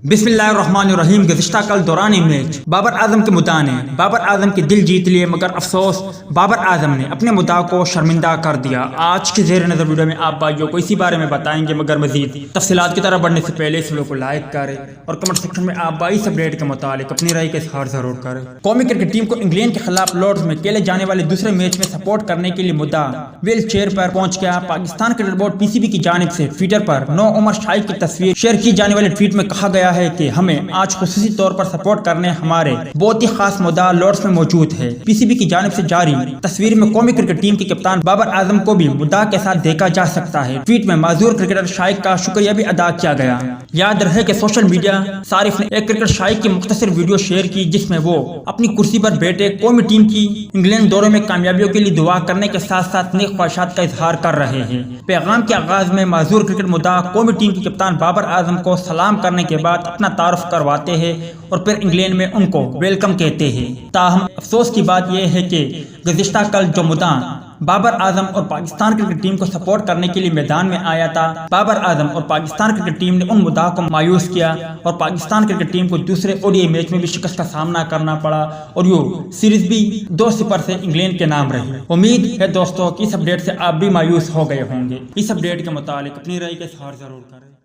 बिस्मिल्लाहिर्रहमानिर्रहीम। गुज़िश्ता कल दौरान मैच बाबर आजम के मुद्दा ने बाबर आजम के दिल जीत लिए, मगर अफसोस बाबर आजम ने अपने मुद्दा को शर्मिंदा कर दिया। आज के ज़ेर नज़र वीडियो में आप भाइयों को इसी बारे में बताएंगे, मगर मजीद तफसीलात की तरफ बढ़ने से पहले इस वीडियो को लाइक करें और कमेंट सेक्शन में आप भाई इस अपडेट के मुतालिक अपनी राय का इज़हार जरूर करें। कौमी क्रिकेट टीम को इंग्लैंड के खिलाफ लॉर्ड्स में खेले जाने वाले दूसरे मैच में सपोर्ट करने के लिए मुद्दा व्हील चेयर पर पहुंच गया। पाकिस्तान क्रिकेट बोर्ड पीसीबी की जानिब से ट्विटर पर नो उमर शाइक की तस्वीर शेयर की जाने वाले ट्वीट में कहा गया है कि हमें आज खुसूसी तौर पर सपोर्ट करने हमारे बहुत ही खास मुद्दा लॉर्ड्स में मौजूद है। पीसीबी की जानिब से जारी तस्वीर में कौमी क्रिकेट टीम के कप्तान बाबर आजम को भी मुद्दा के साथ देखा जा सकता है। ट्वीट में माजूर क्रिकेटर शाइक का शुक्रिया भी अदा किया गया। याद रहे कि सोशल मीडिया सारिफ ने एक क्रिकेटर शाइक की मुख्तसर वीडियो शेयर की, जिसमें वो अपनी कुर्सी पर बैठे कौमी टीम की इंग्लैंड दौरे में कामयाबियों के लिए दुआ करने के साथ साथ नेक ख्वाहिशात का इजहार कर रहे हैं। पैगाम के आगाज में माजूर क्रिकेट मुद्दा कौमी टीम के कप्तान बाबर आजम को सलाम करने के बाद अपना तारुफ करवाते हैं और फिर इंग्लैंड में उनको वेलकम कहते हैं। ताहम अफसोस की बात यह है कि गुज़िश्ता कल जो मुद्दा बाबर आजम और पाकिस्तान क्रिकेट टीम को सपोर्ट करने के लिए मैदान में आया था, बाबर आजम और पाकिस्तान क्रिकेट टीम ने उन मुद्दा को मायूस किया और पाकिस्तान क्रिकेट टीम को दूसरे ओडीआई मैच में भी शिकस्त का सामना करना पड़ा और ये सीरीज भी 2-0 से इंग्लैंड के नाम रही। उम्मीद है दोस्तों कि इस अपडेट से आप भी मायूस हो गए होंगे। इस अपडेट के मुतालिक अपनी राय का इज़हार जरूर करें।